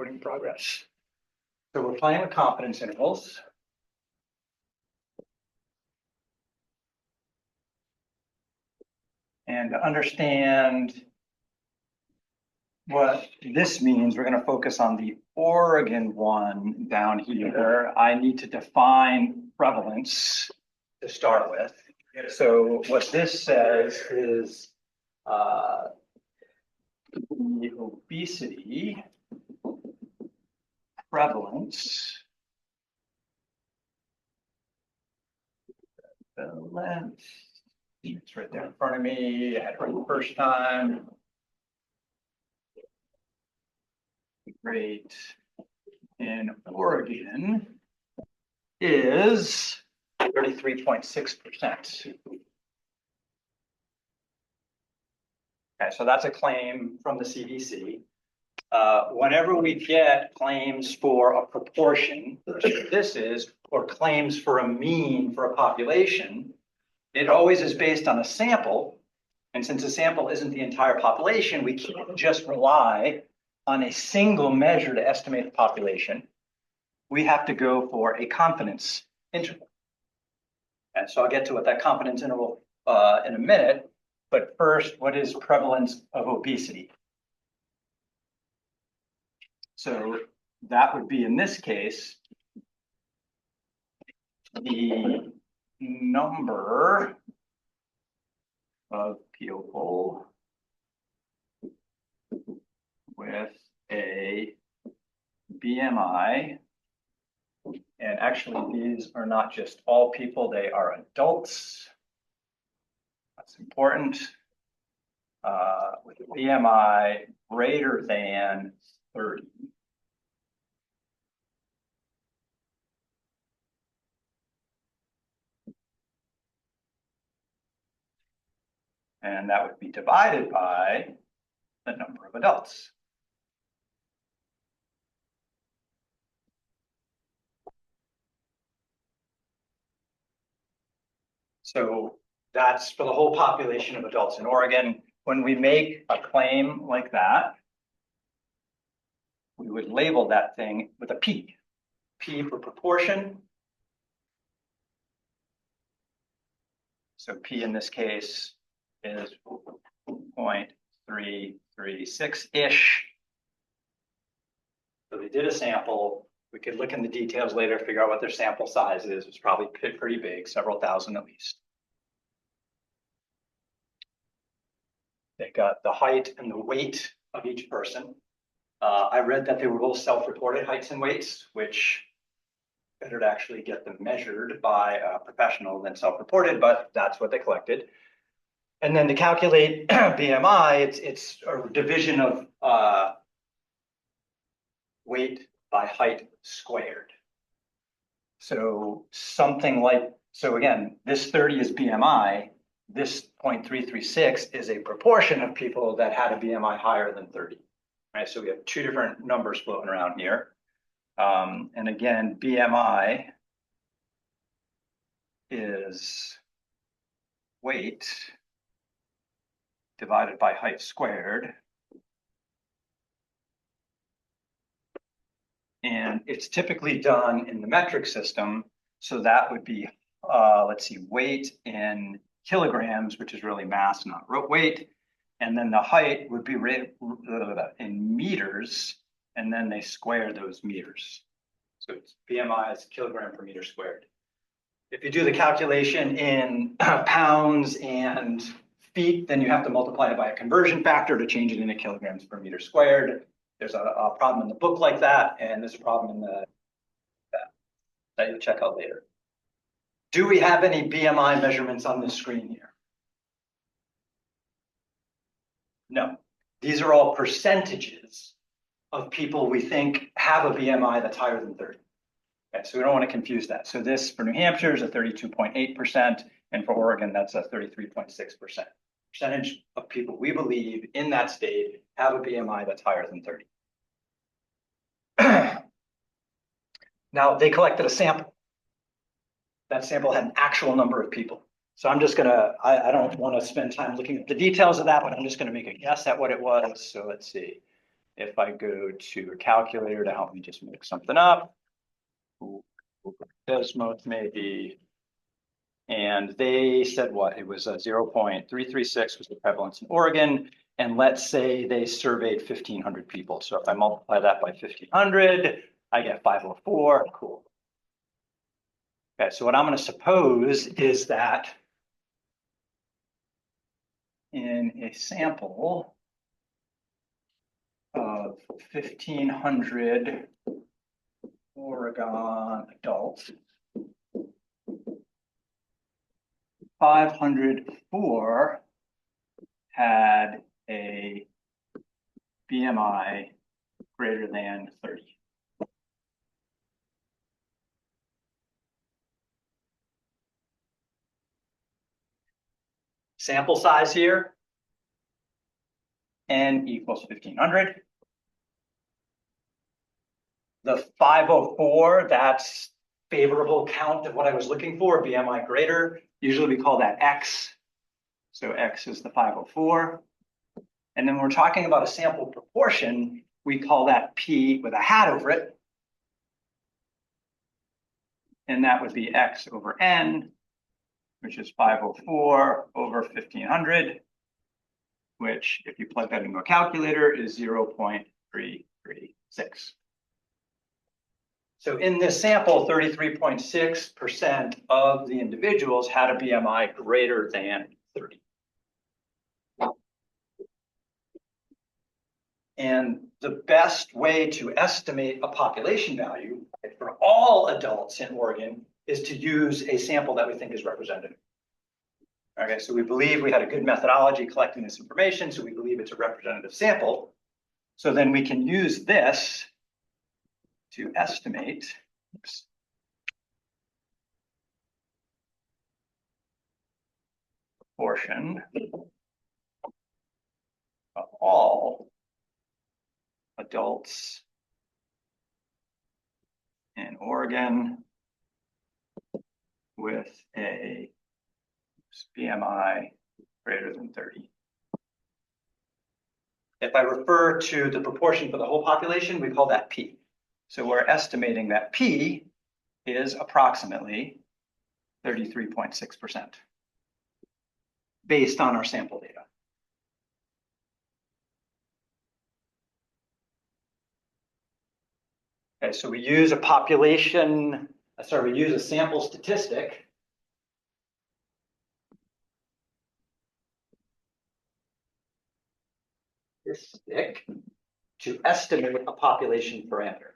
Recording progress. So we're playing with confidence intervals. And to understand what this means, we're going to focus on the Oregon one down here. I need to define prevalence to start with. So what this says is the obesity prevalence it's right there in front of me. I had it right the first time. Great. In Oregon is 33.6%. Okay, so that's a claim from the CDC. Whenever we get claims for a proportion, this is, or claims for a mean for a population, it always is based on a sample. And since a sample isn't the entire population, we can't just rely on a single measure to estimate the population. We have to go for a confidence interval. And so I'll get to what that confidence interval in a minute. But first, what is prevalence of obesity? So that would be, in this case, the number of people with a BMI, and actually these are not just all people, they are adults. That's important. With a BMI greater than 30. And that would be divided by the number of adults. So that's for the whole population of adults in Oregon. When we make a claim like that, we would label that thing with a P. P for proportion. So P in this case is 0.336-ish. So they did a sample. We could look in the details later, figure out what their sample size is. It's probably pretty big, several thousand at least. They got the height and the weight of each person. I read that they were both self-reported heights and weights, which better to actually get them measured by a professional than self-reported, but that's what they collected. And then to calculate BMI, it's a division of weight by height squared. So something like, so again, this 30 is BMI, this 0.336 is a proportion of people that had a BMI higher than 30. Right, so we have two different numbers floating around here. And again, BMI is weight divided by height squared. And it's typically done in the metric system. So that would be, let's see, weight in kilograms, which is really mass, not weight. And then the height would be in meters, and then they square those meters. So it's BMI is kilogram per meter squared. If you do the calculation in pounds and feet, then you have to multiply it by a conversion factor to change it into kilograms per meter squared. There's a problem in the book like that, and there's a problem in that you'll check out later. Do we have any BMI measurements on this screen here? No, these are all percentages of people we think have a BMI that's higher than 30. Okay, so we don't want to confuse that. So this for New Hampshire is a 32.8%, and for Oregon, that's a 33.6%. Percentage of people we believe in that state have a BMI that's higher than 30. Now, they collected a sample. That sample had an actual number of people. So I'm just gonna, I don't want to spend time looking at the details of that, but I'm just gonna make a guess at what it was. So let's see. if I go to a calculator to help me just make something up, Desmos maybe, and they said what? It was 0.336 was the prevalence in Oregon. And let's say they surveyed 1,500 people. So if I multiply that by 1,500, I get 504. Cool. Okay, so what I'm going to suppose is that in a sample of 1,500 Oregon adults, 504 had a BMI greater than 30. Sample size here, N equals 1,500. The 504, that's favorable count of what I was looking for, BMI greater. Usually we call that X. So X is the 504. And then when we're talking about a sample proportion, we call that P with a hat over it. And that would be X over N, which is 504 over 1,500, which if you plug that into a calculator is 0.336. So in this sample, 33.6% of the individuals had a BMI greater than 30. And the best way to estimate a population value for all adults in Oregon is to use a sample that we think is representative. Okay, so we believe we had a good methodology collecting this information, so we believe it's a representative sample. So then we can use this to estimate proportion of all adults in Oregon with a BMI greater than 30. If I refer to the proportion for the whole population, we call that P. So we're estimating that P is approximately 33.6% based on our sample data. Okay, so we use a we use a sample statistic to estimate a population parameter.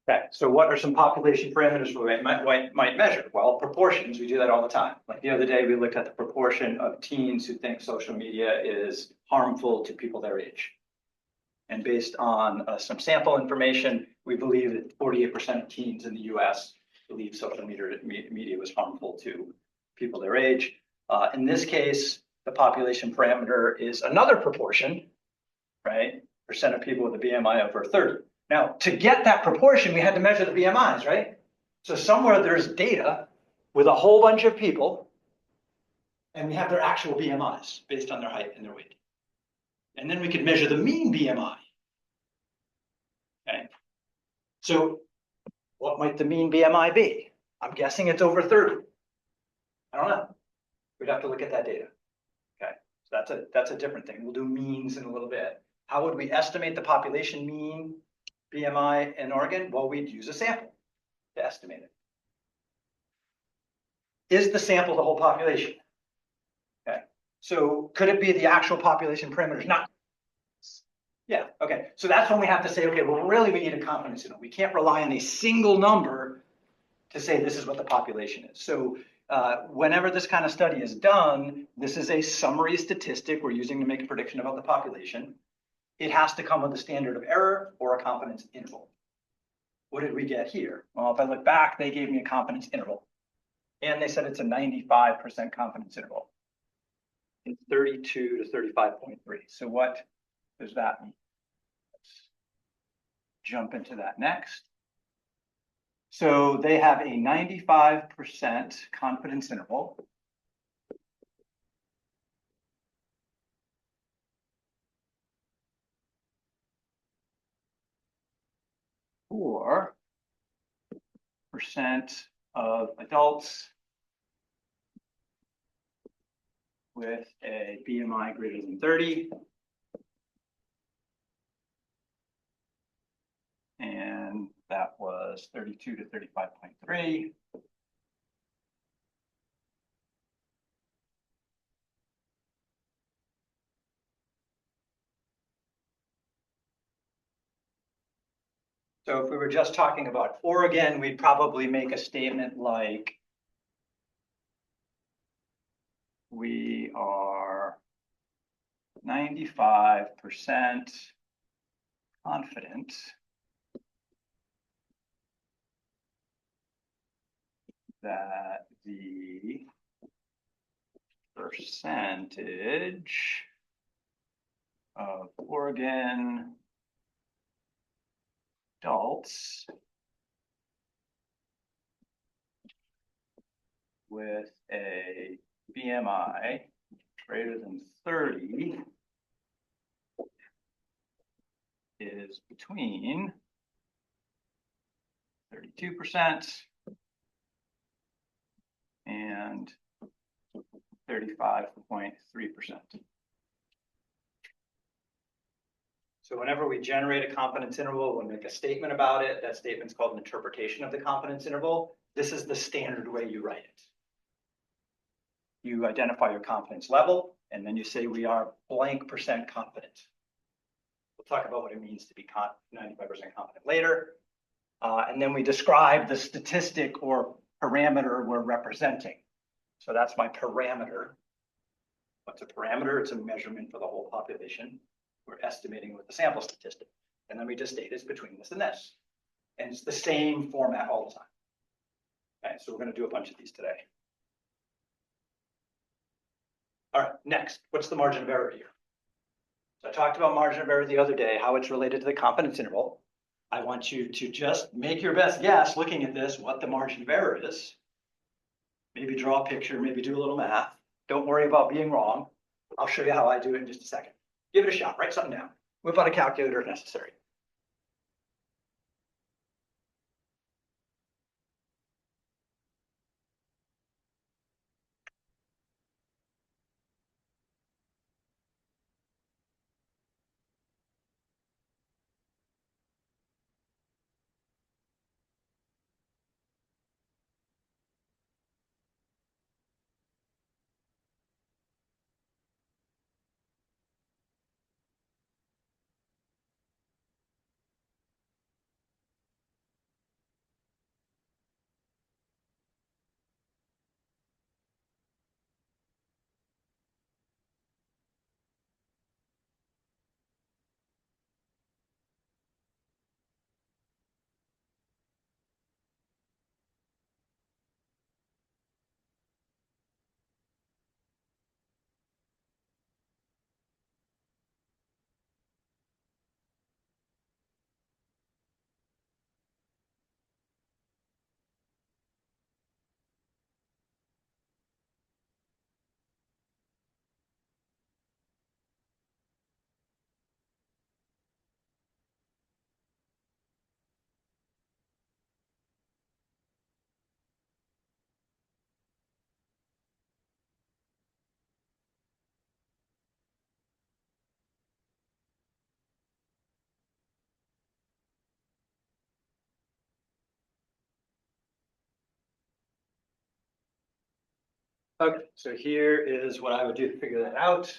Okay, so what are some population parameters we might measure? Well, proportions, we do that all the time. Like the other day, we looked at the proportion of teens who think social media is harmful to people their age. And based on some sample information, we believe that 48% of teens in the US believe social media was harmful to people their age. In this case, the population parameter is another proportion, right? Percent of people with a BMI over 30. Now, to get that proportion, we had to measure the BMIs, right? So somewhere there's data with a whole bunch of people, and we have their actual BMIs based on their height and their weight. And then we could measure the mean BMI. Okay. So what might the mean BMI be? I'm guessing it's over 30. I don't know. We'd have to look at that data. Okay, so that's a different thing. We'll do means in a little bit. How would we estimate the population mean BMI in Oregon? Well, we'd use a sample to estimate it. Is the sample the whole population? Okay, so could it be the actual population parameters? Not. Yeah, okay. So that's when we have to say, okay, well, really we need a confidence interval. We can't rely on a single number to say this is what the population is. So whenever this kind of study is done, this is a summary statistic we're using to make a prediction about the population. It has to come with a standard of error or a confidence interval. What did we get here? Well, if I look back, they gave me a confidence interval. And they said it's a 95% confidence interval. It's 32 to 35.3. So what does that mean? Let's jump into that next. So they have a 95% confidence interval. For percent of adults with a BMI greater than 30. And that was 32 to 35.3. So if we were just talking about Oregon, we'd probably make a statement like, we are 95% confident that the percentage of Oregon adults with a BMI greater than 30 is between 32% and 35.3%. So whenever we generate a confidence interval, we'll make a statement about it. That statement's called an interpretation of the confidence interval. This is the standard way you write it. You identify your confidence level, and then you say we are blank percent confident. We'll talk about what it means to be 95% confident later. And then we describe the statistic or parameter we're representing. So that's my parameter. What's a parameter? It's a measurement for the whole population. We're estimating with the sample statistic. And then we just state it's between this and this. And it's the same format all the time. Okay, so we're going to do a bunch of these today. All right, next, what's the margin of error here? So I talked about margin of error the other day, how it's related to the confidence interval. I want you to just make your best guess looking at this, what the margin of error is. Maybe draw a picture, maybe do a little math. Don't worry about being wrong. I'll show you how I do it in just a second. Give it a shot, write something down. Whip out a calculator if necessary. Okay, so here is what I would do to figure that out.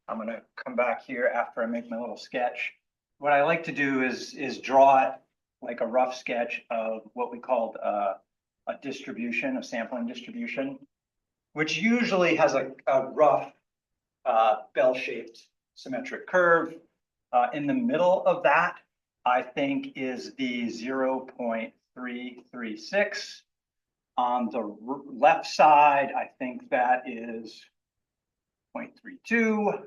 I'm going to come back here after I make my little sketch. What I like to do is draw it like a rough sketch of what we called a distribution, a sampling distribution, which usually has a rough bell-shaped symmetric curve. In the middle of that, I think, is the 0.336. On the left side, I think that is 0.32.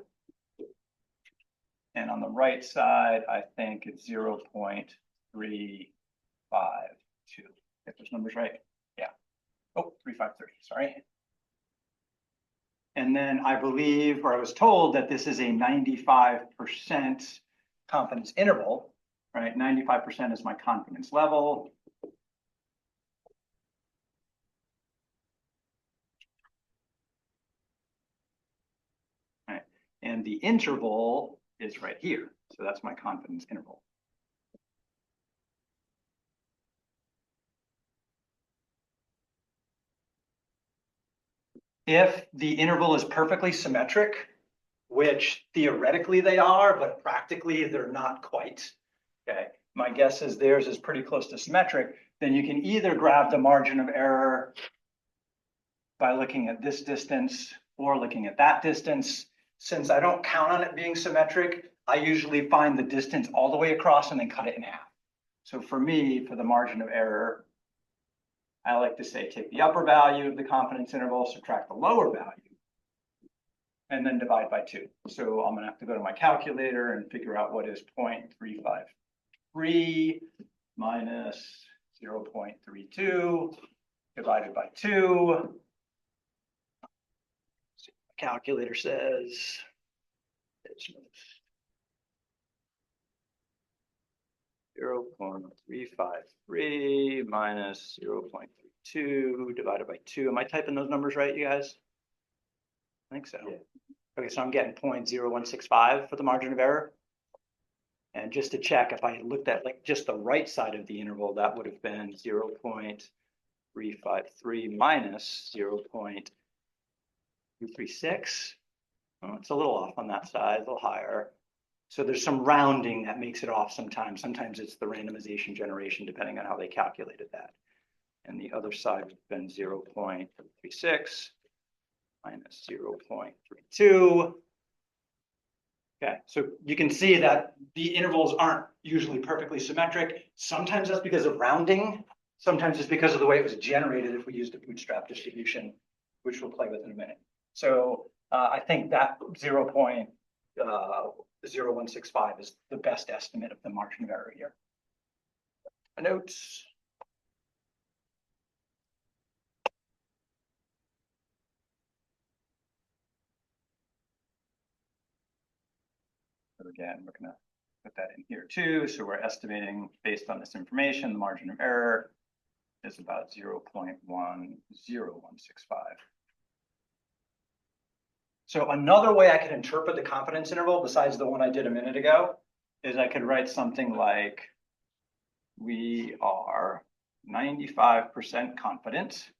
And on the right side, I think it's 0.3. 3, 5, 2. Get those numbers right? Yeah. Oh, 3, 5, 30, sorry. And then I believe, or I was told that this is a 95% confidence interval, right? 95% is my confidence level. Right. And the interval is right here. So that's my confidence interval. If the interval is perfectly symmetric, which theoretically they are, but practically they're not quite, okay? My guess is theirs is pretty close to symmetric, then you can either grab the margin of error by looking at this distance or looking at that distance. Since I don't count on it being symmetric, I usually find the distance all the way across and then cut it in half. So for me, for the margin of error, I like to say take the upper value of the confidence interval, subtract the lower value, and then divide by 2. So I'm going to have to go to my calculator and figure out what is 0.353 minus 0.32 divided by 2. Calculator says it's 0.353 minus 0.32 divided by 2. Am I typing those numbers right, you guys? I think so. Yeah. Okay, so I'm getting 0.0165 for the margin of error. And just to check, if I looked at like just the right side of the interval, that would have been 0.353 minus 0.236. Oh, it's a little off on that side, a little higher. So there's some rounding that makes it off sometimes. Sometimes it's the randomization generation, depending on how they calculated that. And the other side would have been 0.36 minus 0.32. Okay, so you can see that the intervals aren't usually perfectly symmetric. Sometimes that's because of rounding. Sometimes it's because of the way it was generated if we used a bootstrap distribution, which we'll play with in a minute. So I think that 0.0165 is the best estimate of the margin of error here. Notes. So again, we're going to put that in here too. So we're estimating based on this information, the margin of error is about 0.10165. So another way I could interpret the confidence interval, besides the one I did a minute ago, is I could write something like, we are 95% confident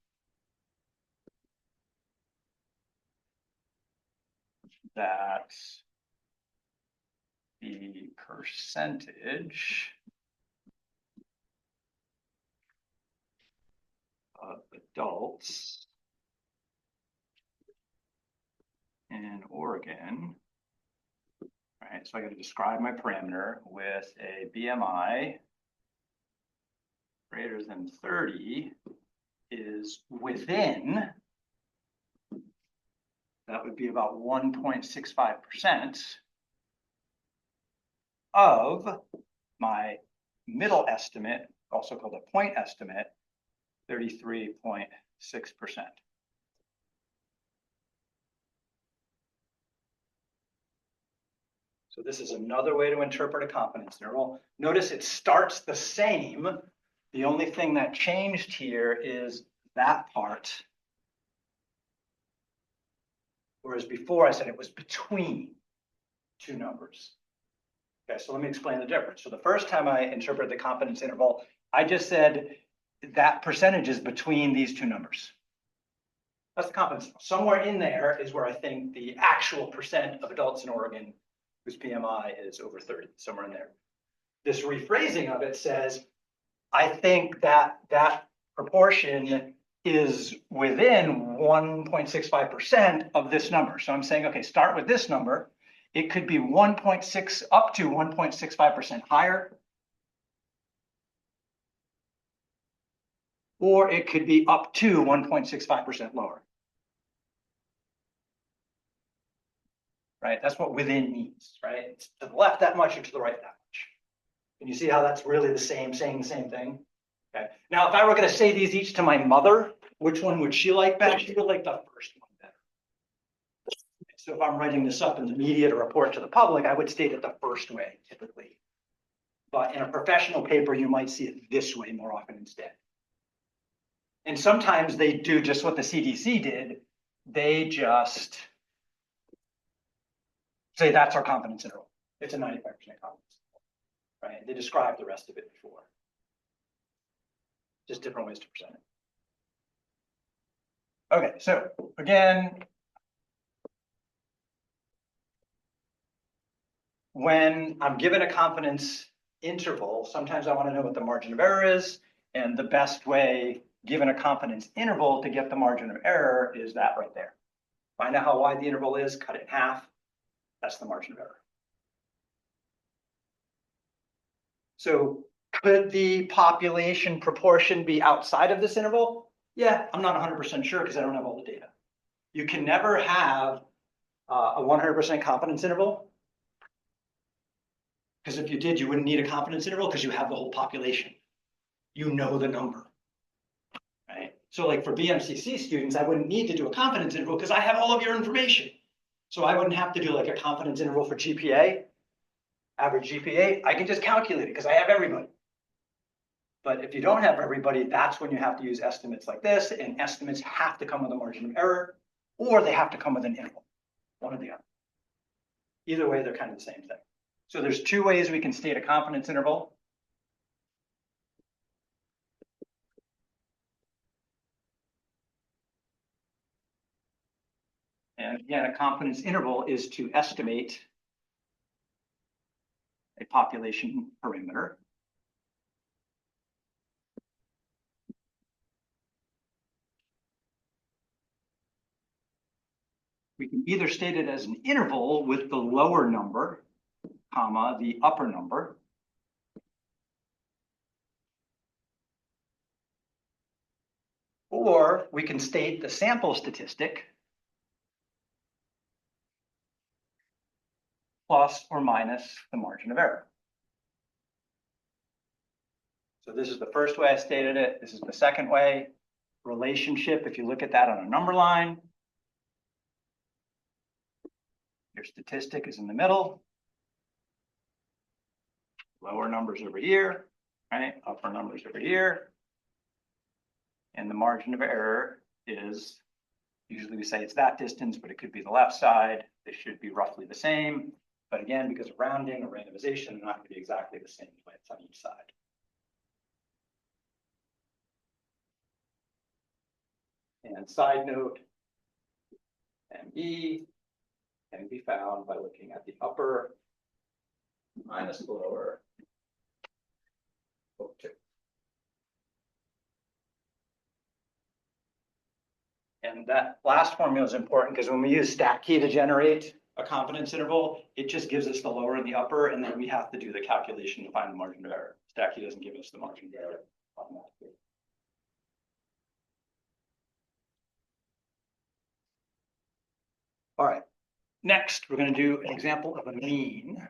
that the percentage of adults in Oregon, right? So I got to describe my parameter with a BMI greater than 30 is within, that would be about 1.65% of my middle estimate, also called a point estimate, 33.6%. So this is another way to interpret a confidence interval. Notice it starts the same. The only thing that changed here is that part. Whereas before I said it was between two numbers. Okay, so let me explain the difference. So the first time I interpreted the confidence interval, I just said that percentage is between these two numbers. That's the confidence interval. Somewhere in there is where I think the actual percent of adults in Oregon whose BMI is over 30, somewhere in there. This rephrasing of it says, I think that that proportion is within 1.65% of this number. So I'm saying, okay, start with this number. It could be 1.6 up to 1.65% higher. Or it could be up to 1.65% lower. Right? That's what within means, right? It's to the left that much or to the right that much. Can you see how that's really the same, saying the same thing? Okay. Now, if I were going to say these each to my mother, which one would she like better? She would like the first one better. So if I'm writing this up in the media to report to the public, I would state it the first way typically. But in a professional paper, you might see it this way more often instead. And sometimes they do just what the CDC did. They just say that's our confidence interval. It's a 95% confidence interval, right? They described the rest of it before. Just different ways to present it. Okay, so again, when I'm given a confidence interval, sometimes I want to know what the margin of error is. And the best way, given a confidence interval, to get the margin of error is that right there. Find out how wide the interval is, cut it in half. That's the margin of error. So could the population proportion be outside of this interval? Yeah, I'm not 100% sure because I don't have all the data. You can never have a 100% confidence interval, because if you did, you wouldn't need a confidence interval because you have the whole population. You know the number, right? So like for BMCC students, I wouldn't need to do a confidence interval because I have all of your information. So I wouldn't have to do like a confidence interval for GPA, average GPA. I can just calculate it because I have everybody. But if you don't have everybody, that's when you have to use estimates like this, and estimates have to come with a margin of error, or they have to come with an interval, one or the other. Either way, they're kind of the same thing. So there's two ways we can state a confidence interval. And again, a confidence interval is to estimate a population parameter. We can either state it as an interval with the lower number, comma, the upper number. Or we can state the sample statistic plus or minus the margin of error. So this is the first way I stated it. This is the second way. Relationship, if you look at that on a number line, your statistic is in the middle. Lower numbers over here, right? Upper numbers over here. And the margin of error is, usually we say it's that distance, but it could be the left side. They should be roughly the same. But again, because of rounding or randomization, they're not going to be exactly the same width on each side. And side note, ME can be found by looking at the upper minus the lower. Okay. And that last formula is important because when we use Statkey to generate a confidence interval, it just gives us the lower and the upper, and then we have to do the calculation to find the margin of error. Statkey doesn't give us the margin of error automatically. All right, next we're going to do an example of a mean.